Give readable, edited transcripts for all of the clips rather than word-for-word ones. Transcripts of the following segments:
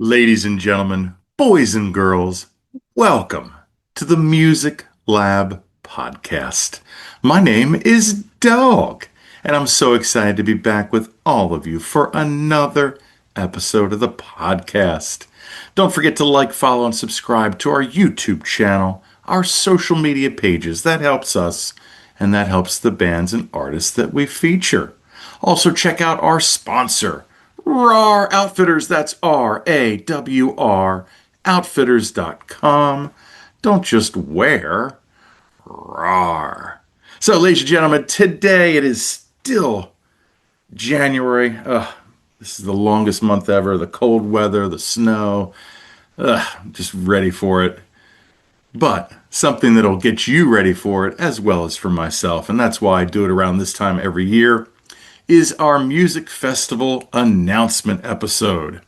Ladies and gentlemen, boys and girls, welcome to the Music Lab podcast. My name is Dogg, and I'm so excited to be back with all of you for another episode of the podcast. Don't forget to like, follow, and subscribe to our YouTube channel, our social media pages. That helps us, and that helps the bands and artists that we feature. Also, check out our sponsor, RAR Outfitters. That's RAWR, outfitters.com. Don't just wear, RAR. So, ladies and gentlemen, today it is still January. This is the longest month ever. The cold weather, the snow. I'm just ready for it. But something that'll get you ready for it as well as for myself, and that's why I do it around this time every year, is our music festival announcement episode.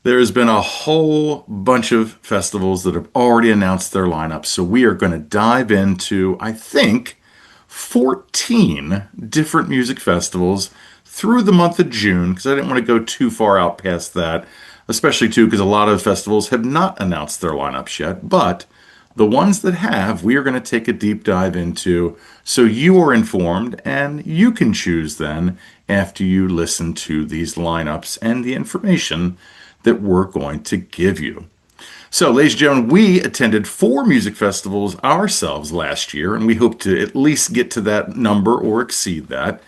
There's been a whole bunch of festivals that have already announced their lineups, so we are going to dive into, I think, 14 different music festivals through the month of June, because I didn't want to go too far out past that, especially too because a lot of festivals have not announced their lineups yet, but the ones that have, we are going to take a deep dive into so you are informed and you can choose then after you listen to these lineups and the information that we're going to give you. So, ladies and gentlemen, we attended 4 music festivals ourselves last year, and we hope to at least get to that number or exceed that.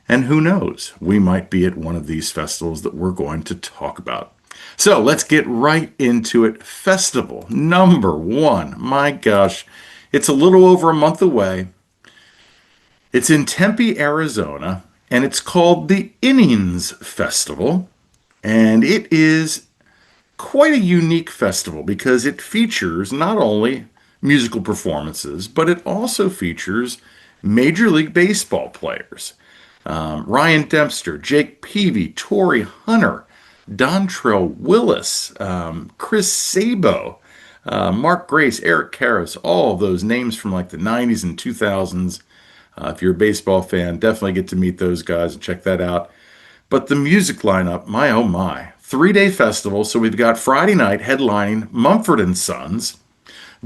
And who knows, we might be at one of these festivals that we're going to talk about. So let's get right into it. Festival number 1. My gosh, it's a little over a month away. It's in Tempe, Arizona, and it's called the Innings Festival. And it is quite a unique festival because it features not only musical performances, but it also features Major League Baseball players. Ryan Dempster, Jake Peavy, Torrey Hunter, Dontrell Willis, Chris Sabo, Mark Grace, Eric Karras, all of those names from like the 90s and 2000s. If you're a baseball fan, definitely get to meet those guys and check that out. But the music lineup, my oh my. 3-day festival, so we've got Friday night headlining Mumford & Sons,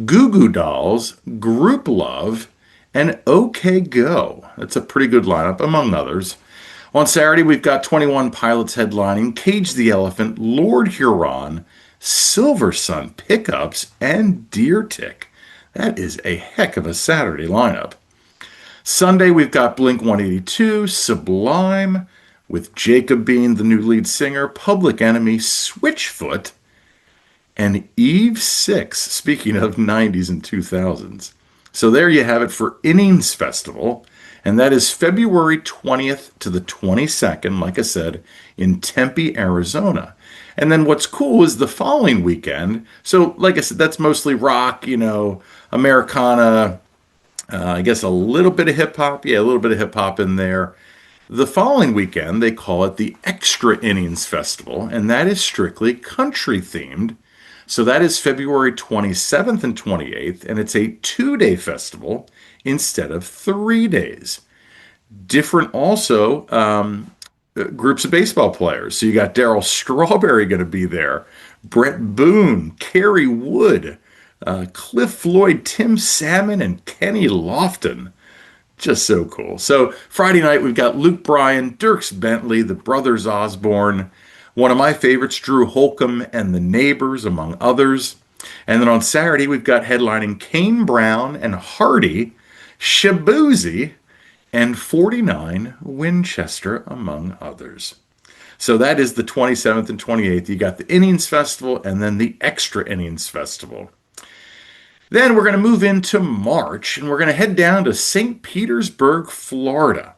Goo Goo Dolls, Group Love, and OK Go. That's a pretty good lineup, among others. On Saturday, we've got 21 Pilots headlining, Cage the Elephant, Lord Huron, Silver Sun Pickups, and Deer Tick. That is a heck of a Saturday lineup. Sunday, we've got Blink 182, Sublime, with Jacob being the new lead singer, Public Enemy, Switchfoot, and Eve 6, speaking of 90s and 2000s. So there you have it for Innings Festival. And that is February 20th to the 22nd, like I said, in Tempe, Arizona. And then what's cool is the following weekend. So, like I said, that's mostly rock, Americana, I guess a little bit of hip hop. Yeah, a little bit of hip hop in there. The following weekend, they call it the Extra Innings Festival, and that is strictly country themed. So that is February 27th and 28th, and it's a 2-day festival instead of 3 days. Different also groups of baseball players. So you got Darryl Strawberry going to be there, Brett Boone, Kerry Wood, Cliff Floyd, Tim Salmon, and Kenny Lofton. Just so cool. So Friday night, we've got Luke Bryan, Dierks Bentley, the Brothers Osborne, one of my favorites, Drew Holcomb and the Neighbors, among others. And then on Saturday, we've got headlining Kane Brown and Hardy, Shabuzi, and 49 Winchester, among others. So that is the 27th and 28th. You got the Innings Festival and then the Extra Innings Festival. Then we're going to move into March and we're going to head down to St. Petersburg, Florida.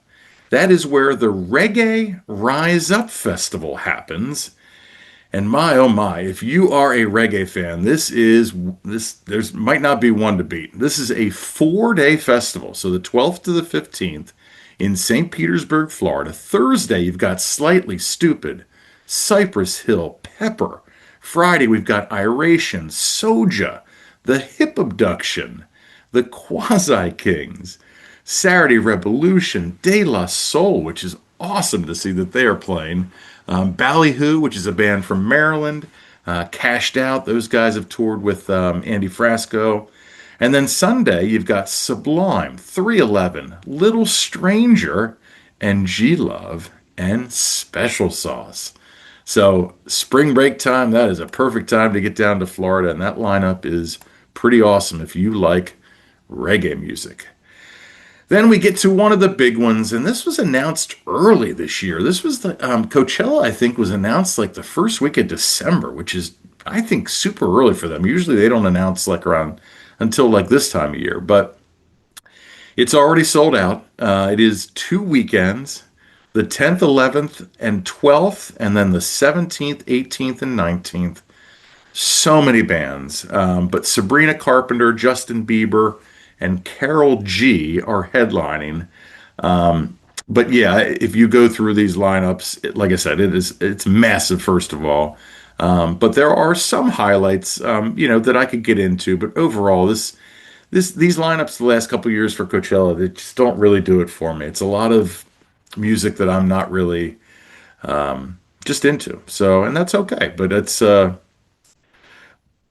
That is where the Reggae Rise Up Festival happens. And my oh my, if you are a reggae fan, there's might not be one to beat. This is a 4-day festival, so the 12th to the 15th in St. Petersburg, Florida. Thursday, you've got Slightly Stupid, Cypress Hill, Pepper. Friday, we've got Iration, Soja, The Hip Abduction, the Quasi Kings. Saturday, Revolution, De La Soul, which is awesome to see that they are playing. Ballyhoo, which is a band from Maryland. Cashed Out. Those guys have toured with Andy Frasco. And then Sunday, you've got Sublime, 311, Little Stranger, and G Love, and Special Sauce. So, spring break time, that is a perfect time to get down to Florida. And that lineup is pretty awesome if you like reggae music. Then we get to one of the big ones, and this was announced early this year. This was the Coachella, I think, was announced like the first week of December, which is, I think, super early for them. Usually they don't announce like around until like this time of year, but it's already sold out. It is 2 weekends, the 10th, 11th, and 12th, and then the 17th, 18th, and 19th. So many bands. But Sabrina Carpenter, Justin Bieber, and Carol G are headlining. But yeah, if you go through these lineups, like I said, it's massive, first of all. But there are some highlights, that I could get into. But overall, these lineups the last couple of years for Coachella, they just don't really do it for me. It's a lot of music that I'm not really just into. So, and that's okay. But it's a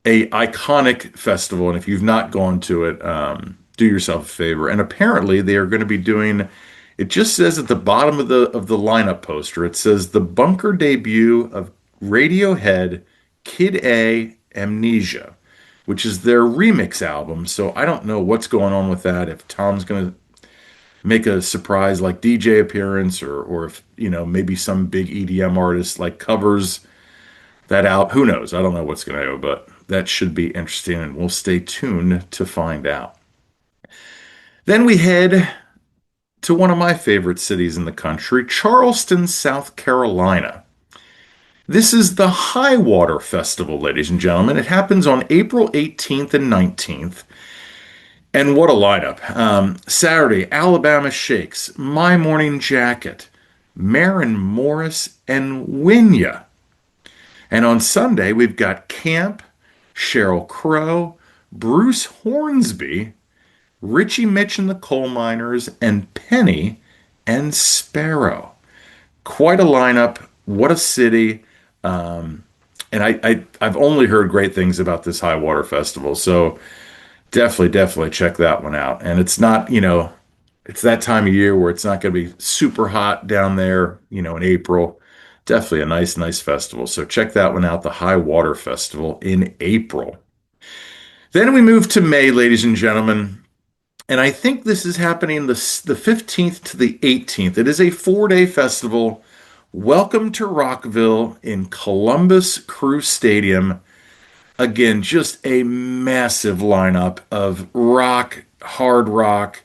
iconic festival, and if you've not gone to it, do yourself a favor. And apparently, they are going to be doing. It just says at the bottom of the lineup poster, it says the bunker debut of Radiohead, Kid A, Amnesia, which is their remix album. So I don't know what's going on with that. If Tom's going to make a surprise like DJ appearance, or if maybe some big EDM artist like covers that out. Who knows? I don't know what's going to happen, but that should be interesting, and we'll stay tuned to find out. Then we head to one of my favorite cities in the country, Charleston, South Carolina. This is the High Water Festival, ladies and gentlemen. It happens on April 18th and 19th. And what a lineup. Saturday, Alabama Shakes, My Morning Jacket, Maren Morris, and Winya. And on Sunday, we've got Camp, Sheryl Crow, Bruce Hornsby, Richie Mitch and the Coal Miners, and Penny and Sparrow. Quite a lineup. What a city. And I've only heard great things about this High Water Festival. So definitely check that one out. And it's not, it's that time of year where it's not going to be super hot down there, in April. Definitely a nice festival. So check that one out, the High Water Festival in April. Then we move to May, ladies and gentlemen. And I think this is happening the 15th to the 18th. It is a 4-day festival. Welcome to Rockville in Columbus Crew Stadium. Again, just a massive lineup of rock, hard rock,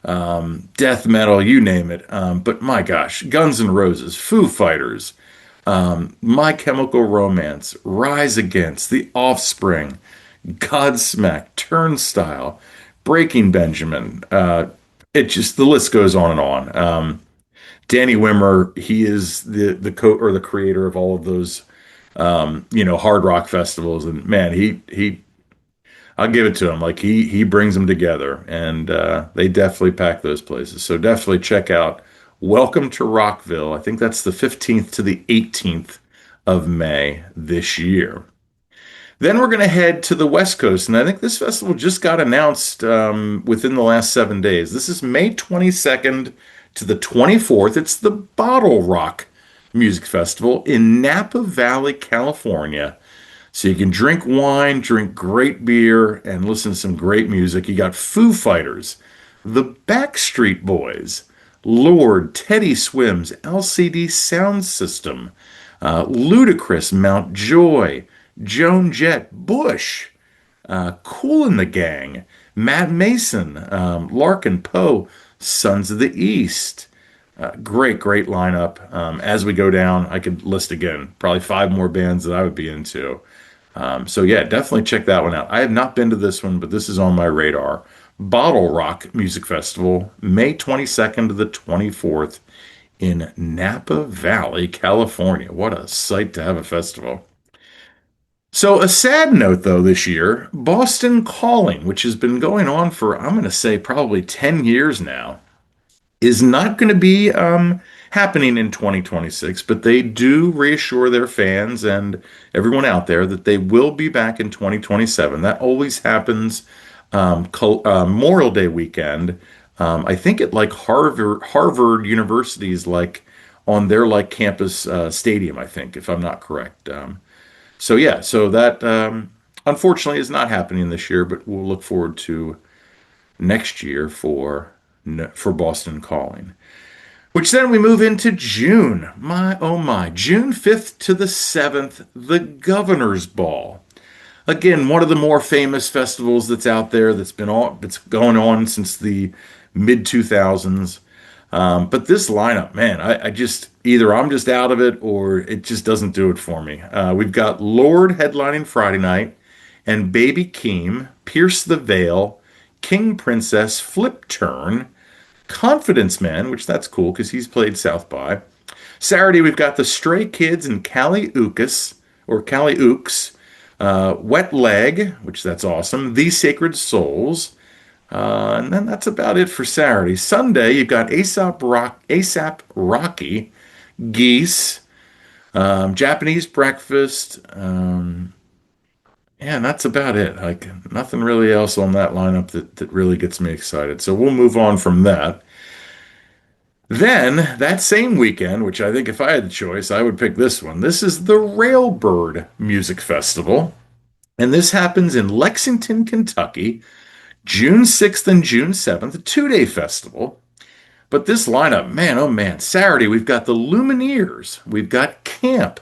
death metal, you name it. But my gosh, Guns N' Roses, Foo Fighters, My Chemical Romance, Rise Against, The Offspring, Godsmack, Turnstile, Breaking Benjamin. The list goes on and on. Danny Wimmer, he is the creator of all of those hard rock festivals, and man, he I'll give it to him. Like he brings them together, and they definitely pack those places. So definitely check out Welcome to Rockville. I think that's the 15th to the 18th of May this year. Then we're going to head to the West Coast, and I think this festival just got announced within the last 7 days. This is May 22nd to the 24th. It's the Bottle Rock Music Festival in Napa Valley, California. So you can drink wine, drink great beer, and listen to some great music. You got Foo Fighters, the Backstreet Boys, Lord, Teddy Swims, LCD Sound System, Ludacris, Mount Joy, Joan Jett, Bush, Kool and the Gang, Matt Mason, Larkin Poe, Sons of the East. Great lineup. As we go down, I could list again, probably 5 more bands that I would be into. So yeah, definitely check that one out. I have not been to this one, but this is on my radar. Bottle Rock Music Festival, May 22nd to the 24th in Napa Valley, California. What a sight to have a festival. So a sad note though this year, Boston Calling, which has been going on for, I'm going to say probably 10 years now, is not going to be happening in 2026, but they do reassure their fans and everyone out there that they will be back in 2027. That always happens Memorial Day weekend. I think at like Harvard University's like on their like campus stadium, I think, if I'm not correct. So yeah, so that unfortunately is not happening this year, but we'll look forward to next year for Boston Calling. Which then we move into June. My oh my, June 5th to the 7th, the Governor's Ball. Again, one of the more famous festivals that's out there that's going on since the mid 2000s. But this lineup, man, I just either I'm just out of it or it just doesn't do it for me. We've got Lord headlining Friday night, and Baby Keem, Pierce the Veil, King Princess, Flip Turn, Confidence Man, which that's cool because he's played South by. Saturday, we've got the Stray Kids and Cali Ookus, or Cali Ooks, Wet Leg, which that's awesome, The Sacred Souls, and then that's about it for Saturday. Sunday, you've got ASAP Rocky, Geese, Japanese Breakfast, yeah, and that's about it. Like nothing really else on that lineup that really gets me excited. So we'll move on from that. Then that same weekend, which I think if I had the choice, I would pick this one. This is the Railbird Music Festival. And this happens in Lexington, Kentucky, June 6th and June 7th, a 2-day festival. But this lineup, man, oh man, Saturday we've got the Lumineers, we've got Camp,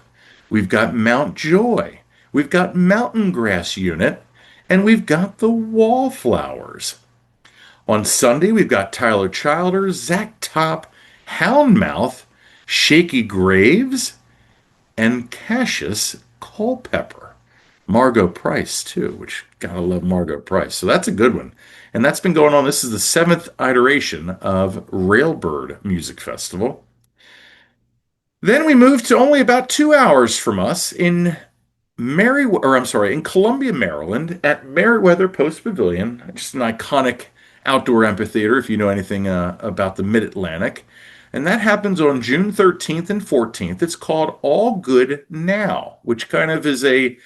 we've got Mount Joy, we've got Mountain Grass Unit, and we've got the Wallflowers. On Sunday, we've got Tyler Childers, Zach Top, Houndmouth, Shaky Graves, and Cassius Culpepper. Margot Price, too, which gotta love Margot Price. So that's a good one. And that's been going on. This is the seventh iteration of Railbird Music Festival. Then we move to only about 2 hours from us in Columbia, Maryland, at Meriwether Post Pavilion, just an iconic outdoor amphitheater if you know anything about the Mid-Atlantic. And that happens on June 13th and 14th. It's called All Good Now, which kind of is a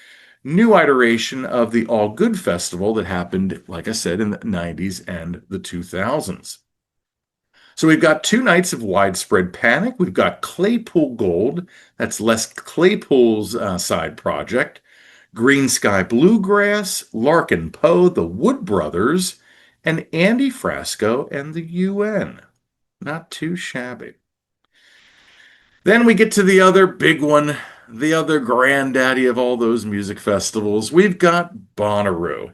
new iteration of the All Good Festival that happened, like I said, in the 90s and the 2000s. So we've got 2 nights of widespread panic. We've got Claypool Gold. That's Les Claypool's side project. Green Sky Bluegrass, Larkin Poe, the Wood Brothers, and Andy Frasco and the UN. Not too shabby. Then we get to the other big one, the other granddaddy of all those music festivals. We've got Bonnaroo.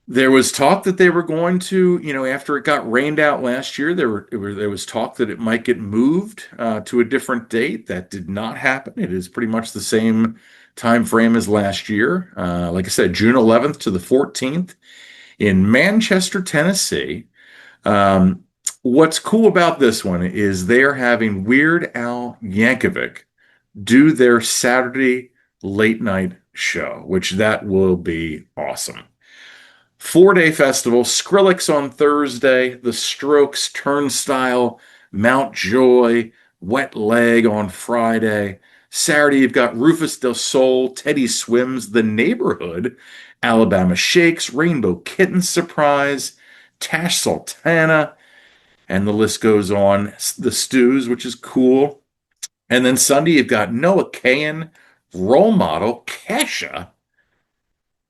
There was talk that they were going to, after it got rained out last year, there was talk that it might get moved to a different date. That did not happen. It is pretty much the same time frame as last year. Like I said, June 11th to the 14th in Manchester, Tennessee. What's cool about this one is they're having Weird Al Yankovic do their Saturday late night show, which that will be awesome. 4-day festival, Skrillex on Thursday, The Strokes, Turnstile, Mount Joy, Wet Leg on Friday. Saturday, you've got Rufus Del Sol, Teddy Swims, The Neighborhood, Alabama Shakes, Rainbow Kitten Surprise, Tash Sultana, and the list goes on. The Stews, which is cool. And then Sunday, you've got Noah Kahan, Role Model, Kesha,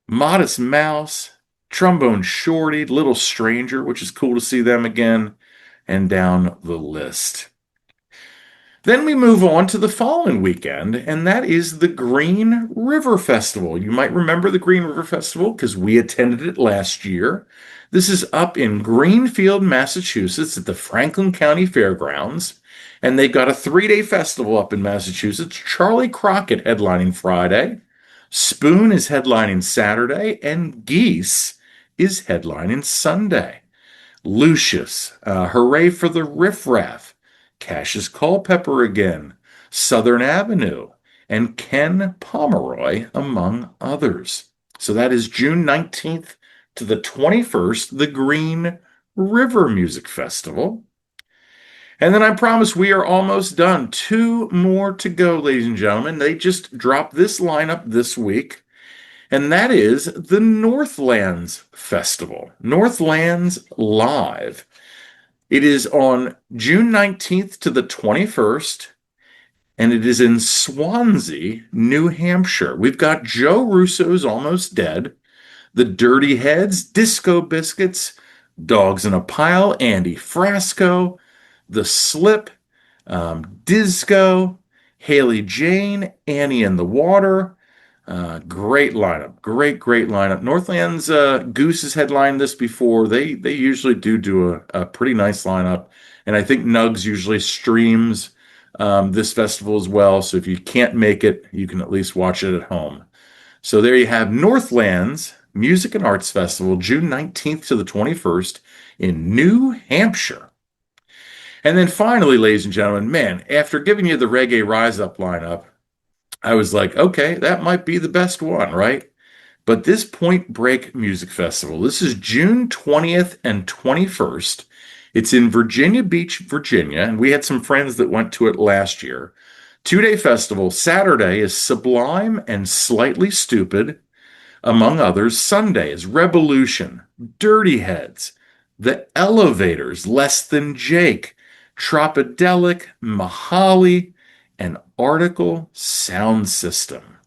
Modest Mouse, Trombone Shorty, Little Stranger, which is cool to see them again, and down the list. Then we move on to the following weekend, and that is the Green River Festival. You might remember the Green River Festival because we attended it last year. This is up in Greenfield, Massachusetts at the Franklin County Fairgrounds, and they've got a 3-day festival up in Massachusetts. Charlie Crockett headlining Friday, Spoon is headlining Saturday, and Geese is headlining Sunday. Lucius, Hooray for the Riff Raff, Cassius Culpepper again, Southern Avenue, and Ken Pomeroy, among others. So that is June 19th to the 21st, the Green River Music Festival. And then I promise we are almost done. Two more to go, ladies and gentlemen. They just dropped this lineup this week, and that is the Northlands Festival. Northlands Live. It is on June 19th to the 21st, and it is in Swansea, New Hampshire. We've got Joe Russo's Almost Dead, the Dirty Heads, Disco Biscuits, Dogs in a Pile, Andy Frasco, The Slip, Disco, Haley Jane, Annie in the Water. Great lineup. Great lineup. Northlands Goose has headlined this before. They usually do a pretty nice lineup. And I think Nugs usually streams this festival as well. So if you can't make it, you can at least watch it at home. So there you have Northlands Music and Arts Festival, June 19th to the 21st in New Hampshire. And then finally, ladies and gentlemen, man, after giving you the Reggae Rise Up lineup, I was like, okay, that might be the best one, right? But this Point Break Music Festival, this is June 20th and 21st. It's in Virginia Beach, Virginia, and we had some friends that went to it last year. 2-day festival. Saturday is Sublime and Slightly Stupid, among others. Sunday is Revolution, Dirty Heads, The Elevators, Less Than Jake, Tropidelic, Mahali, and Article Sound System.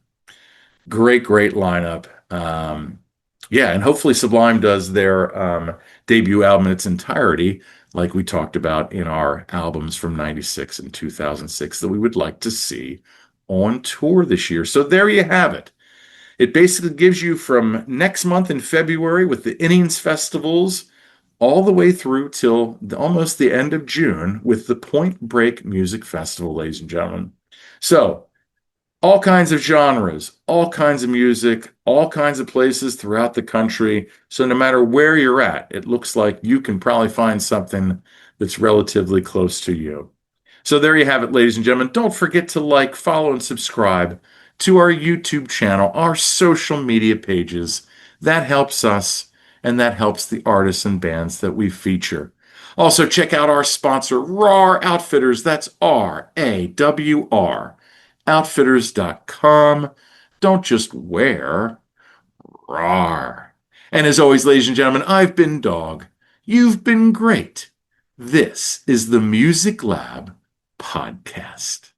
Great lineup. Yeah, and hopefully Sublime does their debut album in its entirety, like we talked about in our albums from 96 and 2006 that we would like to see on tour this year. So there you have it. It basically gives you from next month in February with the Innings Festivals all the way through till almost the end of June with the Point Break Music Festival, ladies and gentlemen. So, all kinds of genres, all kinds of music, all kinds of places throughout the country. So no matter where you're at, it looks like you can probably find something that's relatively close to you. So there you have it, ladies and gentlemen. Don't forget to like, follow, and subscribe to our YouTube channel, our social media pages. That helps us, and that helps the artists and bands that we feature. Also, check out our sponsor, RAR Outfitters. That's RAWR. Outfitters.com. Don't just wear, rawr. And as always, ladies and gentlemen, I've been Dogg. You've been great. This is the Music Lab Podcast.